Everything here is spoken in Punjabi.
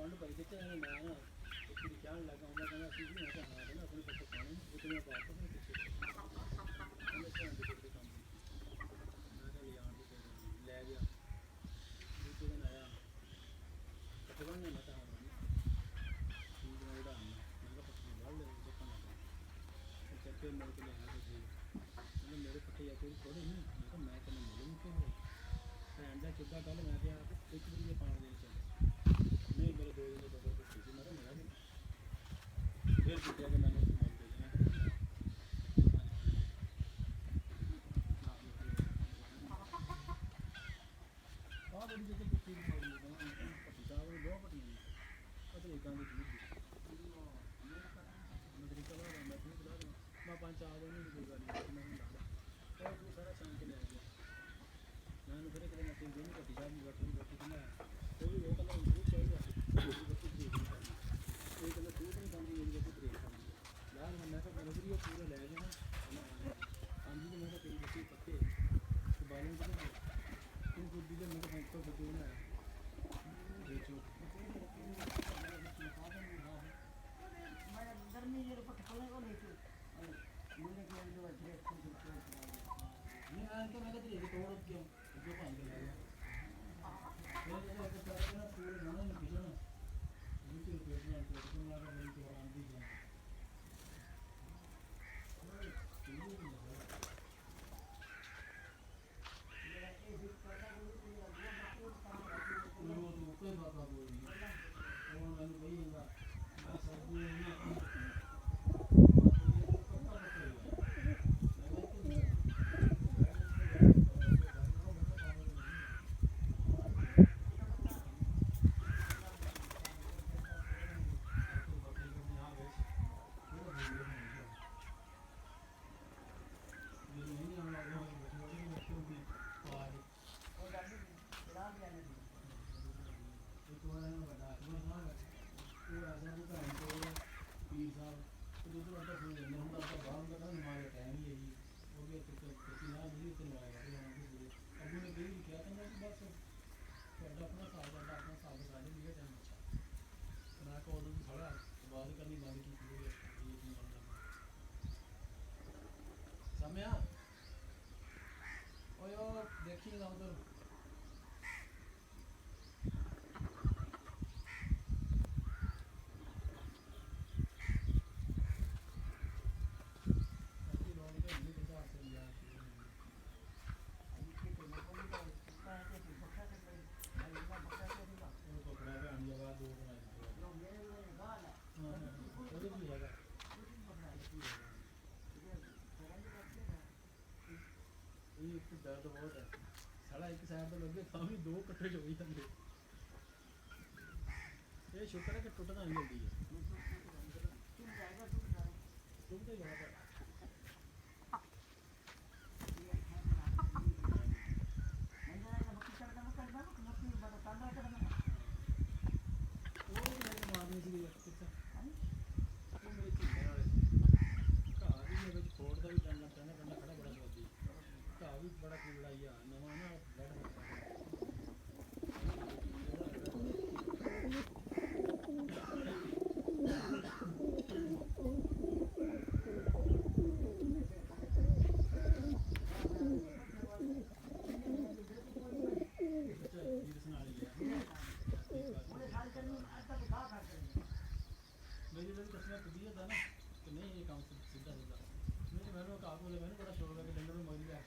ਪੰਡ ਭਾਈ ਦਿੱਤੇ ਮੈਂ ਨਾ ਇੱਕ ਦੀ ਚਾਹਣ ਲੱਗਾ ਹੁੰਦਾ ਕਹਿੰਦਾ ਅਸੀਂ ਵੀ ਮੈਂ ਕਿਹਾ ਹਾਂ ਕਹਿੰਦਾ ਆਪਣੇ ਕੋਲ ਪਾਣੀ ਇੱਕ ਮੈਂ ਵਾਪਸ ਨਹੀਂ ਪਿੱਛੇ ਉਹਨੇ ਧਿਆਨ ਦੇ ਕੇ ਕੰਮ ਮੈਂ ਕਿਹਾ ਲਿਆਉਣ ਦੀ ਫਿਰ ਲੈ ਗਿਆ ਦੂਜੇ ਦਿਨ ਆਇਆ ਪਟਵਣ ਨੇ ਮਤਾ ਹਾਂ ਠੀਕ ਹੈ ਉਹਦਾ ਮੈਂ ਕਿਹਾ ਪੱਟੀ ਵੱਲ ਲੈ ਦੇਖਣ ਲੱਗਾ ਚੱਕੇ ਮਿਲ ਕੇ ਲਿਆ ਤੁਸੀਂ ਉਹਨੇ ਮੇਰੇ ਪੱਟੇ ਆ ਕੋਈ ਥੋੜੇ ਨਹੀਂ ਮੈਂ ਕਿਹਾ ਮੈਂ ਤੈਨੂੰ ਮਿਲੂੰ ਕਿ ਹੋ ਭੈਣ ਦਾ ਚੁੱਗਾ ਕੱਲ ਮੈਂ ਕਿਹਾ ਇੱਕ ਵਾਰੀ ਪਾਣੀ ਦੇ ਚੱਲ ਨਹੀਂ ਮੇਰੇ 2 ਦਿਨ ਤੋਂ ਕੁਛ ਸੀ ਮੈਂ ਕਿਹਾ ਮਿਲਾ ਨਹੀਂ ਫਿਰ ਪੁੱਛਿਆ ਕਿ ਮੈਨੂੰ ਸਮਾਨ ਦੇ ਦੇਣਾ ਆਹ ਬੜੀ ਜਿਹੀ ਕੁੱਤੀ ਦੀ ਮੋੜੀ ਪੱਟੀ ਦਾ ਉਹ ਦੋ ਪੱਟੀ ਪਤਾ ਇਦਾਂ ਦੀ ਚੀਜ਼ ਮੈਂ ਤਰੀਕਾ ਲਾ ਮੈਂ ਠੀਕ ਲਾ ਮੈਂ 5-4 ਦਿਨ ਨਹੀਂ ਕੋਈ ਗੱਲ ਨਹੀਂ ਮੈਂ ਲਾ ਉਹ ਸਾਰਾ ਸ਼ਾਮ ਕੇ ਲੈ ਗਿਆ ਮੈਨੂੰ ਫਿਰ ਕਿਤੇ ਨਾ ਕਿਤੇ ਨਹੀਂ ਪੱਟੀ ਸਾਹਿਬ ਦੀ ਬੱਟੀ ਕਿੰਨਾ ਉਹ ਵੀ ਉਹ ਕਹਿੰਦਾ ਉਹ ਚਾਹੀਦਾ ਇਹ ਕਹਿੰਦਾ ਤੂੰ ਨਹੀਂ ਖਾਂਦੀ ਮੇਰੀ ਬੱਟੀ ਬ੍ਰੇਕ ਖਾਂਦੀ ਯਾਰ ਮੈਂ ਕਿਹਾ ਨਜ਼ਰੀਆ ਪੂਰਾ ਲੈ ਜਾਣਾ ਹਾਂਜੀ ਤੇ ਮੈਂ ਕਿਹਾ ਤੇਰੀ ਬੱਟੀ ਪੱਤੇ ਤੇ ਬਾਲੋਂ ਤੂੰ ਗੁੱਡੀ ਦੇ ਮੈਂ ਕਿਹਾ ਤੋਂ ਬੱਟੀ ਨਾ ਵੇਚੋ मैं गर्मी जो पट खोले को लेके मुझे क्या जो है नहीं आया तो मैं कहती है तोड़ क्यों जो पान के लाया ये जैसे एक तरह का पूरे मना नहीं किया ना नीचे पेट में तो मारा मेरी तो आंधी है कोई बात बोल रही और मैंने वही मैं सर्दी में देखिए ना उधर दर्द बहुत है साला एक साइड तो लगे था भी 2 कट्टे जो ही अंदर ये शुक्र है कि टूटना नहीं जल्दी है टूट तो जाएगा मारने की बड़ा कीड़ा ही आ नवा ना मेरी जब कसना दिया था ना तो नहीं ये काम सीधा सीधा मैंने कहा बोले मैंने बड़ा शौक है कि डंगर में मरी है